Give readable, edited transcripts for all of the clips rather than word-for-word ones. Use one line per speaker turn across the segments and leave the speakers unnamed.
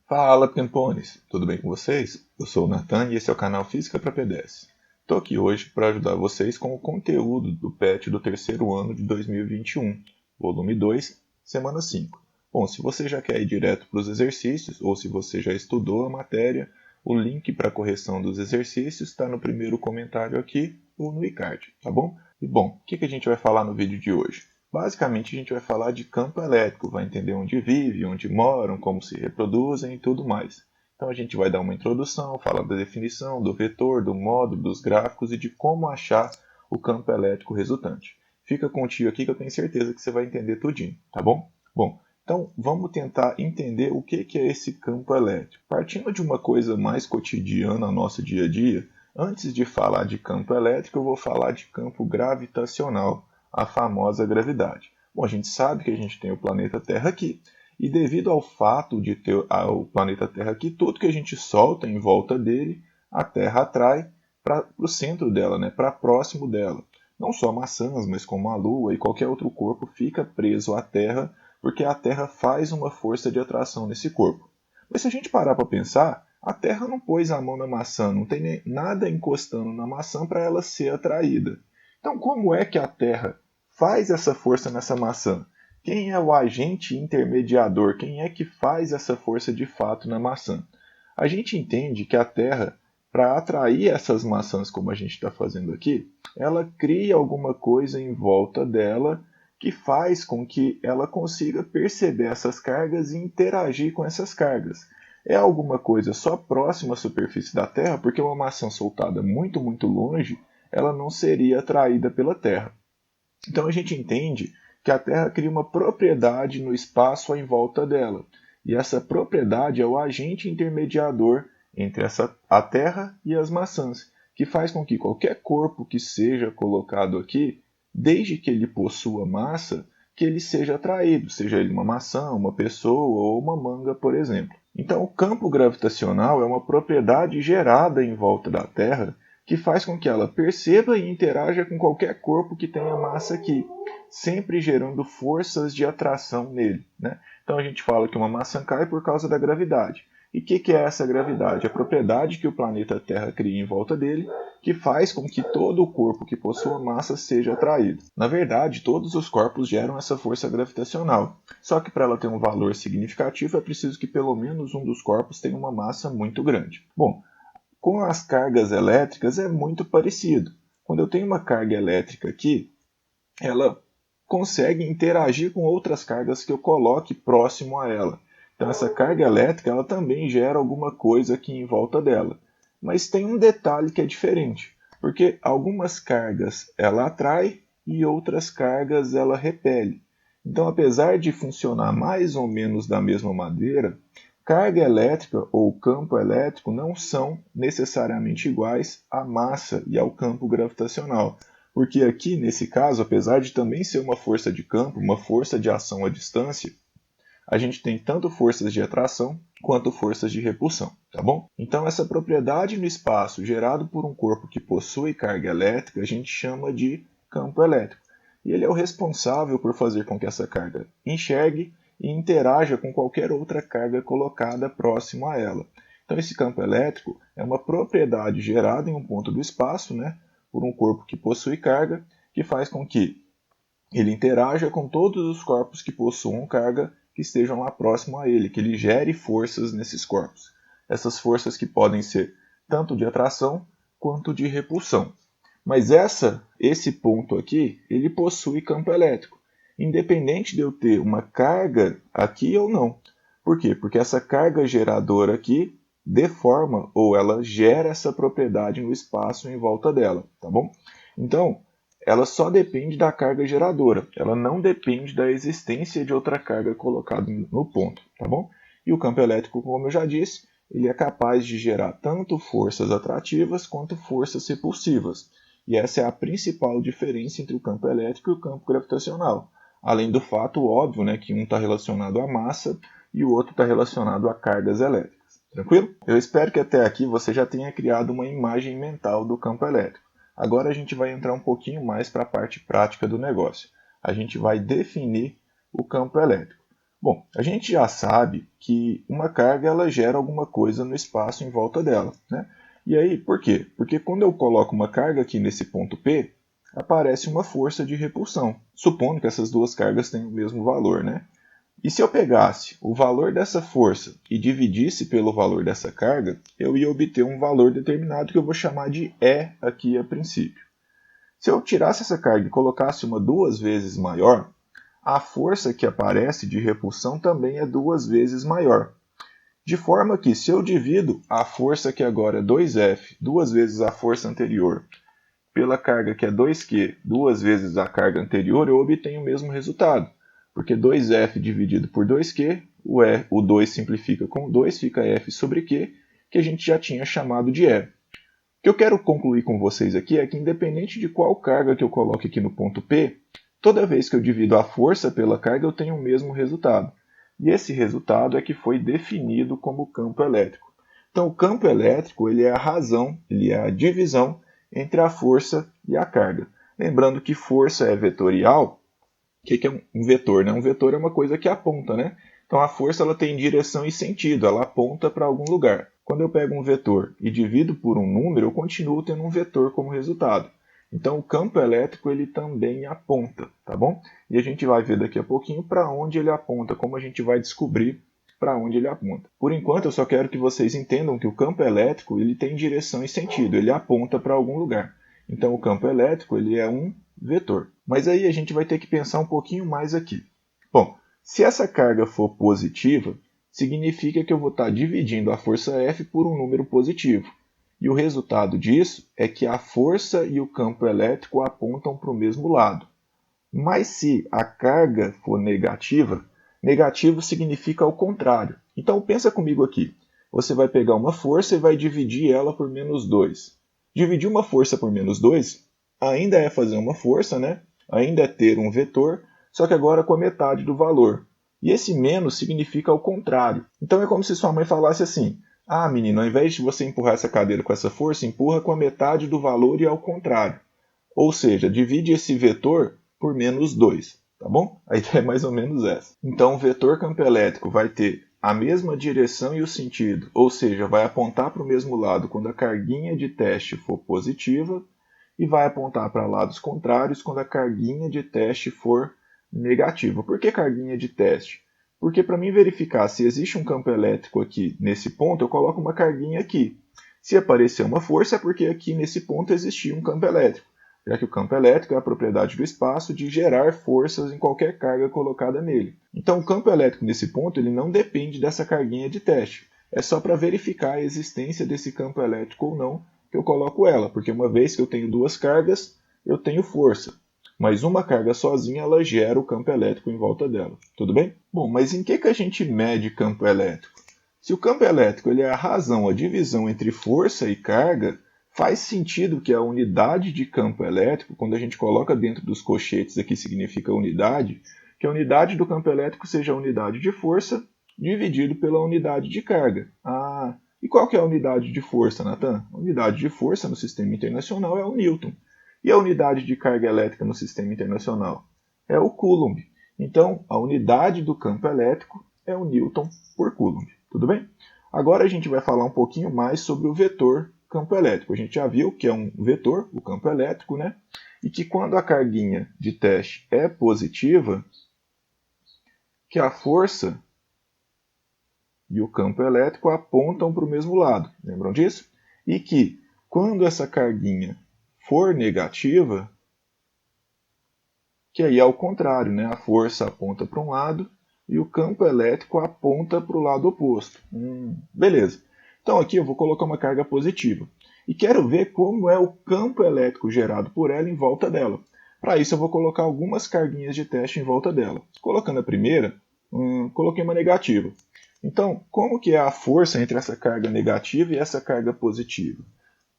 Fala, Pimpones! Tudo bem com vocês? Eu sou o Nathan e esse é o canal Física para PDS. Estou aqui hoje para ajudar vocês com o conteúdo do PET do terceiro ano de 2021, volume 2, semana 5. Bom, se você já quer ir direto para os exercícios ou se você já estudou a matéria, o link para a correção dos exercícios está no primeiro comentário aqui ou no iCard, tá bom? E bom, o que a gente vai falar no vídeo de hoje? Basicamente, a gente vai falar de campo elétrico, vai entender onde vive, onde moram, como se reproduzem e tudo mais. Então, a gente vai dar uma introdução, falar da definição, do vetor, do módulo, dos gráficos e de como achar o campo elétrico resultante. Fica com o tio aqui que eu tenho certeza que você vai entender tudinho, tá bom? Bom, então vamos tentar entender o que é esse campo elétrico. Partindo de uma coisa mais cotidiana no nosso dia a dia, antes de falar de campo elétrico, eu vou falar de campo gravitacional, a famosa gravidade. Bom, a gente sabe que a gente tem o planeta Terra aqui, e devido ao fato de ter o planeta Terra aqui, tudo que a gente solta em volta dele, a Terra atrai para o centro dela, né, para próximo dela. Não só maçãs, mas como a Lua e qualquer outro corpo fica preso à Terra, porque a Terra faz uma força de atração nesse corpo. Mas se a gente parar para pensar, a Terra não pôs a mão na maçã, não tem nada encostando na maçã para ela ser atraída. Então, como é que a Terra faz essa força nessa maçã? Quem é o agente intermediador? Quem é que faz essa força de fato na maçã? A gente entende que a Terra, para atrair essas maçãs como a gente está fazendo aqui, ela cria alguma coisa em volta dela que faz com que ela consiga perceber essas cargas e interagir com essas cargas. É alguma coisa só próxima à superfície da Terra, porque uma maçã soltada muito, muito longe, ela não seria atraída pela Terra. Então a gente entende que a Terra cria uma propriedade no espaço em volta dela. E essa propriedade é o agente intermediador entre a Terra e as maçãs, que faz com que qualquer corpo que seja colocado aqui, desde que ele possua massa, que ele seja atraído, seja ele uma maçã, uma pessoa ou uma manga, por exemplo. Então o campo gravitacional é uma propriedade gerada em volta da Terra que faz com que ela perceba e interaja com qualquer corpo que tenha massa aqui, sempre gerando forças de atração nele, né? Então a gente fala que uma maçã cai por causa da gravidade. E o que é essa gravidade? A propriedade que o planeta Terra cria em volta dele, que faz com que todo o corpo que possua massa seja atraído. Na verdade, todos os corpos geram essa força gravitacional, só que para ela ter um valor significativo é preciso que pelo menos um dos corpos tenha uma massa muito grande. Bom, com as cargas elétricas é muito parecido. Quando eu tenho uma carga elétrica aqui, ela consegue interagir com outras cargas que eu coloque próximo a ela. Então essa carga elétrica ela também gera alguma coisa aqui em volta dela. Mas tem um detalhe que é diferente, porque algumas cargas ela atrai e outras cargas ela repele. Então apesar de funcionar mais ou menos da mesma maneira, carga elétrica ou campo elétrico não são necessariamente iguais à massa e ao campo gravitacional. Porque aqui, nesse caso, apesar de também ser uma força de campo, uma força de ação à distância, a gente tem tanto forças de atração quanto forças de repulsão, tá bom? Então essa propriedade no espaço gerado por um corpo que possui carga elétrica, a gente chama de campo elétrico. E ele é o responsável por fazer com que essa carga enxergue e interaja com qualquer outra carga colocada próximo a ela. Então esse campo elétrico é uma propriedade gerada em um ponto do espaço, né, por um corpo que possui carga, que faz com que ele interaja com todos os corpos que possuam carga que estejam lá próximo a ele, que ele gere forças nesses corpos. Essas forças que podem ser tanto de atração quanto de repulsão. Mas esse ponto aqui, ele possui campo elétrico, independente de eu ter uma carga aqui ou não. Por quê? Porque essa carga geradora aqui deforma ou ela gera essa propriedade no espaço em volta dela, tá bom? Então, ela só depende da carga geradora, ela não depende da existência de outra carga colocada no ponto, tá bom? E o campo elétrico, como eu já disse, ele é capaz de gerar tanto forças atrativas quanto forças repulsivas. E essa é a principal diferença entre o campo elétrico e o campo gravitacional. Além do fato óbvio, né, que um está relacionado à massa e o outro está relacionado a cargas elétricas. Tranquilo? Eu espero que até aqui você já tenha criado uma imagem mental do campo elétrico. Agora a gente vai entrar um pouquinho mais para a parte prática do negócio. A gente vai definir o campo elétrico. Bom, a gente já sabe que uma carga ela gera alguma coisa no espaço em volta dela, né? E aí, por quê? Porque quando eu coloco uma carga aqui nesse ponto P, aparece uma força de repulsão, supondo que essas duas cargas tenham o mesmo valor, né? E se eu pegasse o valor dessa força e dividisse pelo valor dessa carga, eu ia obter um valor determinado que eu vou chamar de E aqui a princípio. Se eu tirasse essa carga e colocasse uma duas vezes maior, a força que aparece de repulsão também é duas vezes maior. De forma que, se eu divido a força que agora é 2F, duas vezes a força anterior, pela carga que é 2Q, duas vezes a carga anterior, eu obtenho o mesmo resultado. Porque 2F dividido por 2Q, o 2 simplifica com 2, fica F sobre Q, que a gente já tinha chamado de E. O que eu quero concluir com vocês aqui é que, independente de qual carga que eu coloque aqui no ponto P, toda vez que eu divido a força pela carga, eu tenho o mesmo resultado. E esse resultado é que foi definido como campo elétrico. Então, o campo elétrico ele é a razão, ele é a divisão entre a força e a carga. Lembrando que força é vetorial. O que é um vetor? Né? Um vetor é uma coisa que aponta, né? Então, a força ela tem direção e sentido, ela aponta para algum lugar. Quando eu pego um vetor e divido por um número, eu continuo tendo um vetor como resultado. Então, o campo elétrico ele também aponta, tá bom? E a gente vai ver daqui a pouquinho para onde ele aponta, como a gente vai descobrir para onde ele aponta. Por enquanto, eu só quero que vocês entendam que o campo elétrico ele tem direção e sentido, ele aponta para algum lugar. Então, o campo elétrico ele é um vetor. Mas aí a gente vai ter que pensar um pouquinho mais aqui. Bom, se essa carga for positiva, significa que eu vou estar dividindo a força F por um número positivo. E o resultado disso é que a força e o campo elétrico apontam para o mesmo lado. Mas se a carga for negativa, negativo significa o contrário. Então pensa comigo aqui. Você vai pegar uma força e vai dividir ela por menos 2. Dividir uma força por menos 2 ainda é fazer uma força, né? Ainda é ter um vetor, só que agora com a metade do valor. E esse menos significa o contrário. Então é como se sua mãe falasse assim: ah, menino, ao invés de você empurrar essa cadeira com essa força, empurra com a metade do valor e ao contrário. Ou seja, divide esse vetor por menos 2, tá bom? A ideia é mais ou menos essa. Então, o vetor campo elétrico vai ter a mesma direção e o sentido, ou seja, vai apontar para o mesmo lado quando a carguinha de teste for positiva e vai apontar para lados contrários quando a carguinha de teste for negativa. Por que carguinha de teste? Porque para mim verificar se existe um campo elétrico aqui nesse ponto, eu coloco uma carguinha aqui. Se aparecer uma força, é porque aqui nesse ponto existia um campo elétrico, já que o campo elétrico é a propriedade do espaço de gerar forças em qualquer carga colocada nele. Então, o campo elétrico nesse ponto ele não depende dessa carguinha de teste. É só para verificar a existência desse campo elétrico ou não que eu coloco ela, porque uma vez que eu tenho duas cargas, eu tenho força. Mas uma carga sozinha ela gera o campo elétrico em volta dela. Tudo bem? Bom, mas em que a gente mede campo elétrico? Se o campo elétrico ele é a razão, a divisão entre força e carga, faz sentido que a unidade de campo elétrico, quando a gente coloca dentro dos colchetes aqui significa unidade, que a unidade do campo elétrico seja a unidade de força dividido pela unidade de carga. Ah, e qual que é a unidade de força, Nathan? A unidade de força no sistema internacional é o Newton. E a unidade de carga elétrica no sistema internacional? É o Coulomb. Então, a unidade do campo elétrico é o Newton por Coulomb. Tudo bem? Agora a gente vai falar um pouquinho mais sobre o vetor campo elétrico. A gente já viu que é um vetor, o campo elétrico, né? E que quando a carguinha de teste é positiva, que a força e o campo elétrico apontam para o mesmo lado. Lembram disso? E que quando essa carguinha for negativa, que aí é o contrário, né? A força aponta para um lado e o campo elétrico aponta para o lado oposto. Beleza. Então aqui eu vou colocar uma carga positiva. E quero ver como é o campo elétrico gerado por ela em volta dela. Para isso eu vou colocar algumas carguinhas de teste em volta dela. Colocando a primeira, coloquei uma negativa. Então, como que é a força entre essa carga negativa e essa carga positiva?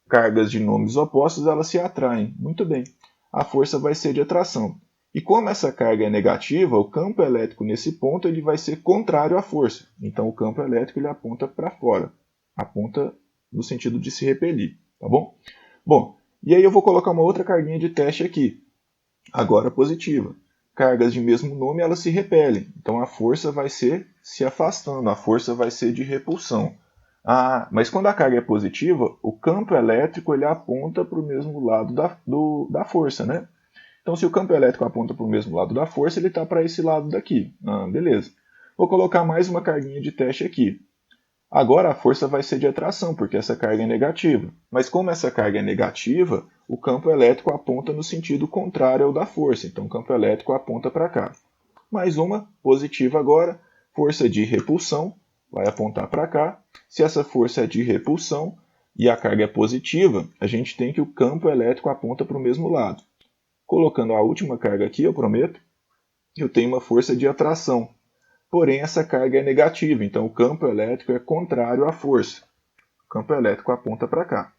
Cargas de nomes opostos, elas se atraem. Muito bem. A força vai ser de atração. E como essa carga é negativa, o campo elétrico nesse ponto ele vai ser contrário à força. Então, o campo elétrico ele aponta para fora. Aponta no sentido de se repelir. Tá bom? Bom, e aí eu vou colocar uma outra carguinha de teste aqui. Agora positiva. cargas de mesmo nome elas se repelem. Então a força vai ser se afastando, a força vai ser de repulsão. Mas quando a carga é positiva, o campo elétrico ele aponta para o mesmo lado da força, né? Então se o campo elétrico aponta para o mesmo lado da força, ele está para esse lado daqui. Beleza. Vou colocar mais uma carguinha de teste aqui. Agora a força vai ser de atração, porque essa carga é negativa. Mas como essa carga é negativa, o campo elétrico aponta no sentido contrário ao da força. Então o campo elétrico aponta para cá. Mais uma, positiva agora, força de repulsão, vai apontar para cá. Se essa força é de repulsão e a carga é positiva, a gente tem que o campo elétrico aponta para o mesmo lado. Colocando a última carga aqui, eu prometo, eu tenho uma força de atração. Porém, essa carga é negativa, então o campo elétrico é contrário à força. O campo elétrico aponta para cá.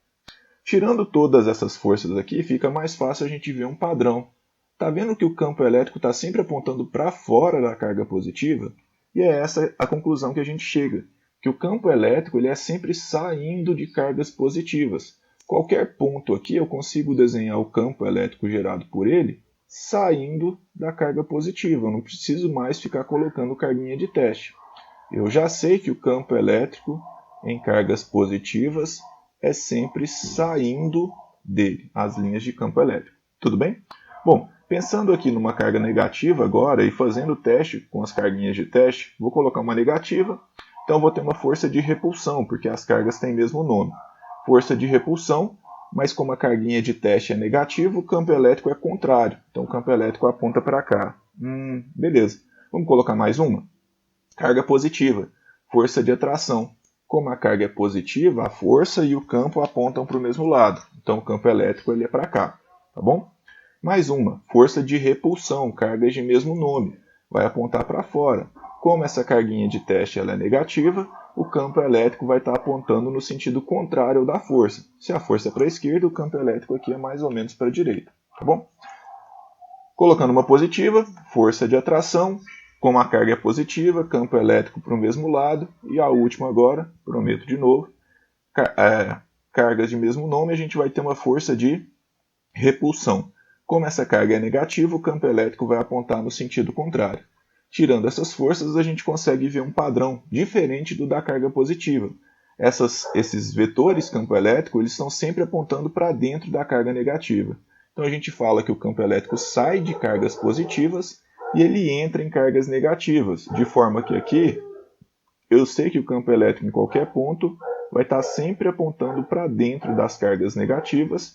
Tirando todas essas forças aqui, fica mais fácil a gente ver um padrão. Está vendo que o campo elétrico está sempre apontando para fora da carga positiva? E é essa a conclusão que a gente chega, que o campo elétrico ele é sempre saindo de cargas positivas. Qualquer ponto aqui eu consigo desenhar o campo elétrico gerado por ele saindo da carga positiva. Eu não preciso mais ficar colocando carguinha de teste. Eu já sei que o campo elétrico em cargas positivas é sempre saindo dele, as linhas de campo elétrico. Tudo bem? Bom, pensando aqui numa carga negativa agora e fazendo o teste com as carguinhas de teste, vou colocar uma negativa, então vou ter uma força de repulsão, porque as cargas têm mesmo nome. Força de repulsão, mas como a carguinha de teste é negativa, o campo elétrico é contrário. Então o campo elétrico aponta para cá. Beleza. Vamos colocar mais uma? Carga positiva, força de atração. Como a carga é positiva, a força e o campo apontam para o mesmo lado. Então o campo elétrico ele é para cá. Tá bom? Mais uma, força de repulsão, cargas de mesmo nome. Vai apontar para fora. Como essa carguinha de teste ela é negativa, o campo elétrico vai estar apontando no sentido contrário ao da força. Se a força é para a esquerda, o campo elétrico aqui é mais ou menos para a direita. Tá bom? Colocando uma positiva, força de atração. Como a carga é positiva, campo elétrico para o mesmo lado. E a última agora, prometo de novo, cargas de mesmo nome, a gente vai ter uma força de repulsão. Como essa carga é negativa, o campo elétrico vai apontar no sentido contrário. Tirando essas forças, a gente consegue ver um padrão diferente do da carga positiva. Esses vetores campo elétrico eles estão sempre apontando para dentro da carga negativa. Então a gente fala que o campo elétrico sai de cargas positivas e ele entra em cargas negativas, de forma que aqui eu sei que o campo elétrico em qualquer ponto vai estar sempre apontando para dentro das cargas negativas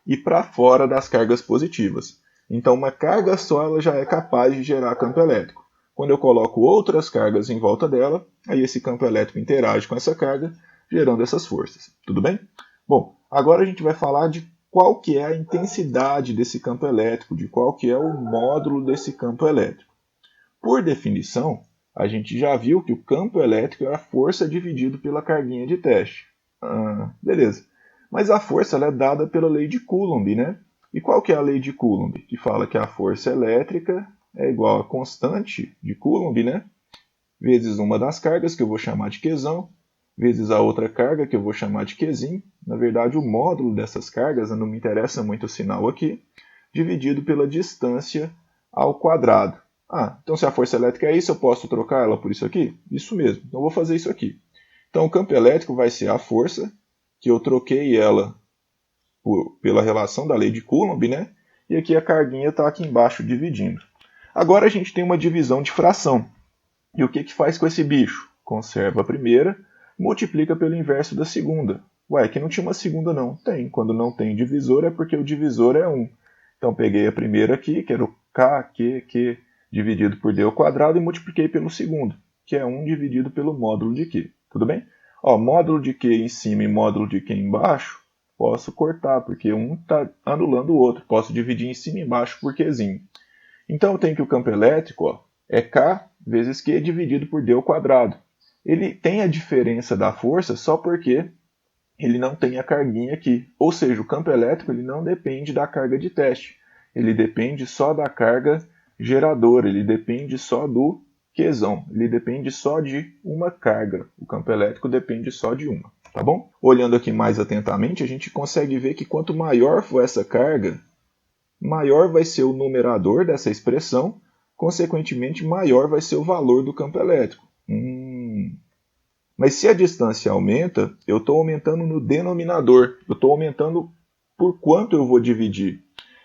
e para fora das cargas positivas. Então uma carga só ela já é capaz de gerar campo elétrico. Quando eu coloco outras cargas em volta dela, aí esse campo elétrico interage com essa carga, gerando essas forças. Tudo bem? Bom, agora a gente vai falar de qual que é a intensidade desse campo elétrico, de qual que é o módulo desse campo elétrico. Por definição, a gente já viu que o campo elétrico é a força dividido pela carguinha de teste. Beleza. Mas a força ela é dada pela lei de Coulomb, né? E qual que é a lei de Coulomb? Que fala que a força elétrica é igual a constante de Coulomb, né? Vezes uma das cargas, que eu vou chamar de Qzão, vezes a outra carga, que eu vou chamar de Qzim. Na verdade, o módulo dessas cargas, não me interessa muito o sinal aqui, dividido pela distância ao quadrado. Então se a força elétrica é isso, eu posso trocar ela por isso aqui? Isso mesmo, então eu vou fazer isso aqui. Então o campo elétrico vai ser a força, que eu troquei ela pela relação da lei de Coulomb, né? E aqui a carguinha está aqui embaixo dividindo. Agora a gente tem uma divisão de fração. E o que faz com esse bicho? Conserva a primeira, multiplica pelo inverso da segunda. Ué, que não tinha uma segunda não. Tem. Quando não tem divisor é porque o divisor é 1. Então peguei a primeira aqui, que era o Q dividido por D ao quadrado, e multipliquei pelo segundo, que é 1 dividido pelo módulo de Q. Tudo bem? Módulo de Q em cima e módulo de Q embaixo, posso cortar, porque um está anulando o outro. Posso dividir em cima e embaixo por Qzinho. Então eu tenho que o campo elétrico é K vezes Q dividido por D ao quadrado. Ele tem a diferença da força só porque ele não tem a carguinha aqui. Ou seja, o campo elétrico ele não depende da carga de teste. Ele depende só da carga geradora. Ele depende só do Qzão. Ele depende só de uma carga. O campo elétrico depende só de uma. Tá bom? Olhando aqui mais atentamente, a gente consegue ver que quanto maior for essa carga, maior vai ser o numerador dessa expressão, consequentemente, maior vai ser o valor do campo elétrico. Mas se a distância aumenta, eu estou aumentando no denominador, eu estou aumentando por quanto eu vou dividir.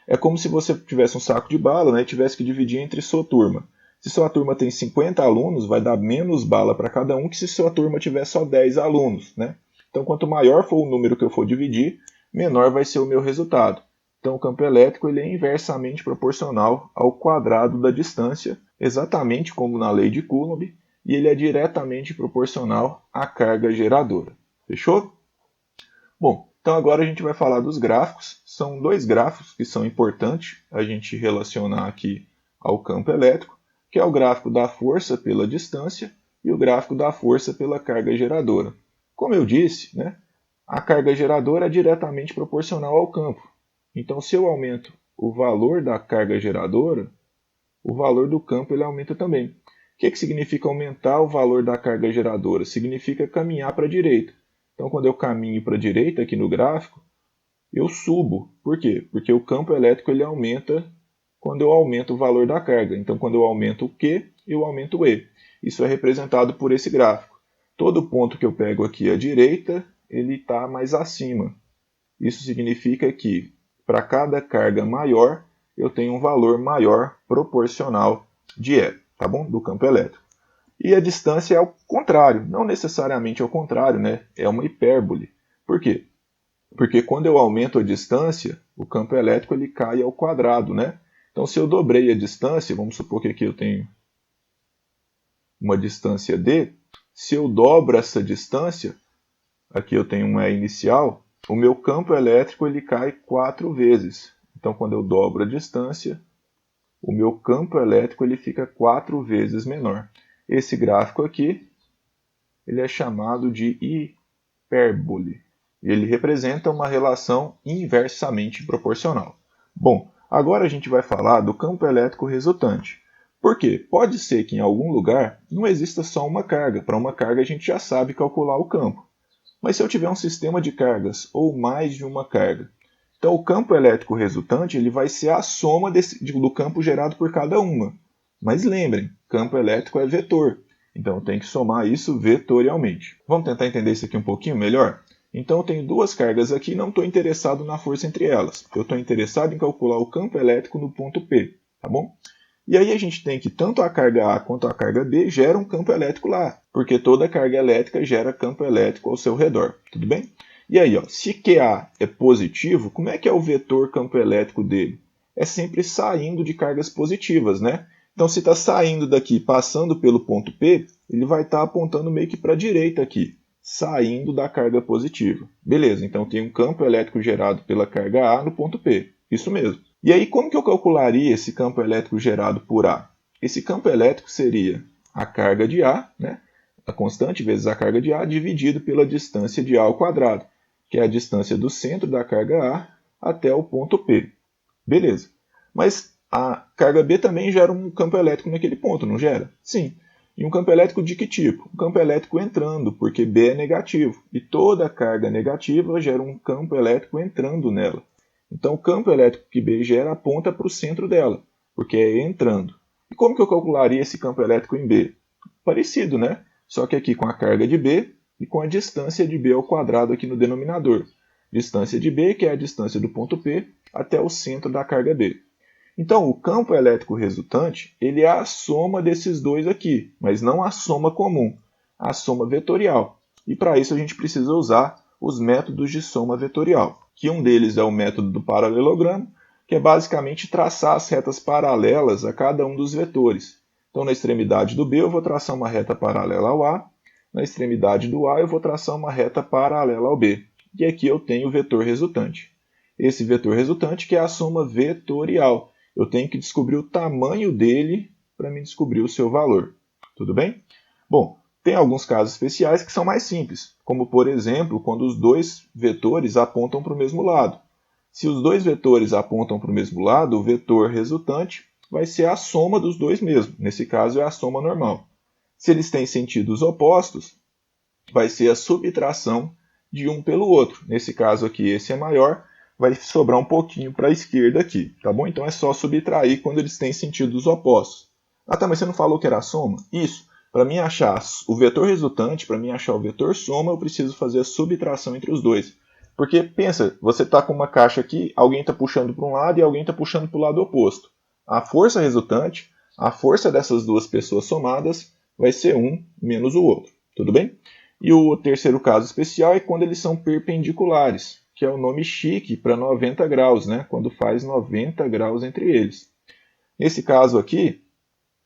É como se você tivesse um saco de bala, né, e tivesse que dividir entre sua turma. Se sua turma tem 50 alunos, vai dar menos bala para cada um que se sua turma tiver só 10 alunos. Né? Então, quanto maior for o número que eu for dividir, menor vai ser o meu resultado. Então, o campo elétrico ele é inversamente proporcional ao quadrado da distância, exatamente como na lei de Coulomb, e ele é diretamente proporcional à carga geradora. Fechou? Bom, então agora a gente vai falar dos gráficos. São dois gráficos que são importantes a gente relacionar aqui ao campo elétrico, que é o gráfico da força pela distância e o gráfico da força pela carga geradora. Como eu disse, né, a carga geradora é diretamente proporcional ao campo. Então, se eu aumento o valor da carga geradora, o valor do campo ele aumenta também. O que significa aumentar o valor da carga geradora? Significa caminhar para a direita. Então, quando eu caminho para a direita aqui no gráfico, eu subo. Por quê? Porque o campo elétrico ele aumenta quando eu aumento o valor da carga. Então, quando eu aumento o Q, eu aumento o E. Isso é representado por esse gráfico. Todo ponto que eu pego aqui à direita, ele está mais acima. Isso significa que, para cada carga maior, eu tenho um valor maior proporcional de E, tá bom? Do campo elétrico. E a distância é ao contrário, não necessariamente ao contrário, né? É uma hipérbole. Por quê? Porque quando eu aumento a distância, o campo elétrico ele cai ao quadrado, né? Então, se eu dobrei a distância, vamos supor que aqui eu tenho uma distância D, se eu dobro essa distância, aqui eu tenho um E inicial, o meu campo elétrico ele cai 4 vezes. Então, quando eu dobro a distância, o meu campo elétrico ele fica 4 vezes menor. Esse gráfico aqui ele é chamado de hipérbole. Ele representa uma relação inversamente proporcional. Bom, agora a gente vai falar do campo elétrico resultante. Por quê? Pode ser que em algum lugar não exista só uma carga. Para uma carga a gente já sabe calcular o campo. Mas se eu tiver um sistema de cargas ou mais de uma carga, então o campo elétrico resultante ele vai ser a soma do campo gerado por cada uma. Mas lembrem, campo elétrico é vetor, então tem que somar isso vetorialmente. Vamos tentar entender isso aqui um pouquinho melhor? Então eu tenho duas cargas aqui e não estou interessado na força entre elas. Eu estou interessado em calcular o campo elétrico no ponto P, tá bom? E aí a gente tem que tanto a carga A quanto a carga B geram um campo elétrico lá, porque toda carga elétrica gera campo elétrico ao seu redor, tudo bem? E aí, ó, se QA é positivo, como é que é o vetor campo elétrico dele? É sempre saindo de cargas positivas, né? Então, se está saindo daqui, passando pelo ponto P, ele vai estar apontando meio que para a direita aqui, saindo da carga positiva. Beleza, então tem um campo elétrico gerado pela carga A no ponto P. Isso mesmo. E aí, como que eu calcularia esse campo elétrico gerado por A? Esse campo elétrico seria a carga de A, né? A constante vezes a carga de A, dividido pela distância de A ao quadrado, que é a distância do centro da carga A até o ponto P. Beleza. Mas a carga B também gera um campo elétrico naquele ponto, não gera? Sim. E um campo elétrico de que tipo? Um campo elétrico entrando, porque B é negativo. E toda carga negativa gera um campo elétrico entrando nela. Então o campo elétrico que B gera aponta para o centro dela, porque é entrando. E como que eu calcularia esse campo elétrico em B? Parecido, né? Só que aqui com a carga de B e com a distância de B ao quadrado aqui no denominador. Distância de B, que é a distância do ponto P, até o centro da carga B. Então, o campo elétrico resultante ele é a soma desses dois aqui, mas não a soma comum, a soma vetorial. E para isso a gente precisa usar os métodos de soma vetorial, que um deles é o método do paralelogramo, que é basicamente traçar as retas paralelas a cada um dos vetores. Então, na extremidade do B eu vou traçar uma reta paralela ao A, na extremidade do A eu vou traçar uma reta paralela ao B. E aqui eu tenho o vetor resultante. Esse vetor resultante que é a soma vetorial. Eu tenho que descobrir o tamanho dele para me descobrir o seu valor. Tudo bem? Bom, tem alguns casos especiais que são mais simples, como por exemplo, quando os dois vetores apontam para o mesmo lado. Se os dois vetores apontam para o mesmo lado, o vetor resultante vai ser a soma dos dois mesmo. Nesse caso é a soma normal. Se eles têm sentidos opostos, vai ser a subtração de um pelo outro. Nesse caso aqui, esse é maior, vai sobrar um pouquinho para a esquerda aqui, tá bom? Então é só subtrair quando eles têm sentidos opostos. Ah, tá, mas você não falou que era a soma? Isso. Para mim achar o vetor resultante, para mim achar o vetor soma, eu preciso fazer a subtração entre os dois. Porque, pensa, você está com uma caixa aqui, alguém está puxando para um lado e alguém está puxando para o lado oposto. A força resultante, a força dessas duas pessoas somadas, vai ser um menos o outro, tudo bem? E o terceiro caso especial é quando eles são perpendiculares, que é o nome chique para 90 graus, né? Quando faz 90 graus entre eles. Nesse caso aqui,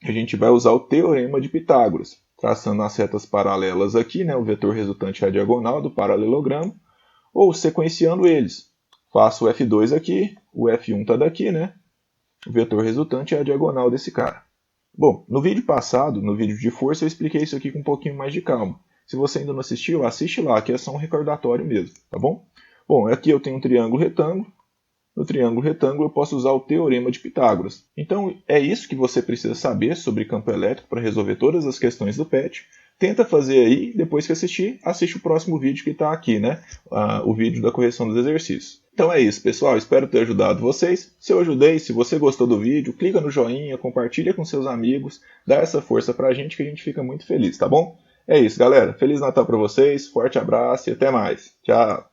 a gente vai usar o teorema de Pitágoras, traçando as retas paralelas aqui, né? O vetor resultante é a diagonal do paralelogramo, ou sequenciando eles. Faço o F2 aqui, o F1 está daqui, né? O vetor resultante é a diagonal desse cara. Bom, no vídeo passado, no vídeo de força, eu expliquei isso aqui com um pouquinho mais de calma. Se você ainda não assistiu, assiste lá, que é só um recordatório mesmo, tá bom? Bom, aqui eu tenho um triângulo retângulo. No triângulo retângulo eu posso usar o teorema de Pitágoras. Então é isso que você precisa saber sobre campo elétrico para resolver todas as questões do PET. Tenta fazer aí, depois que assistir, assiste o próximo vídeo que está aqui, né? O vídeo da correção dos exercícios. Então é isso, pessoal. Espero ter ajudado vocês. Se eu ajudei, se você gostou do vídeo, clica no joinha, compartilha com seus amigos, dá essa força pra gente que a gente fica muito feliz, tá bom? É isso, galera. Feliz Natal para vocês, forte abraço e até mais. Tchau!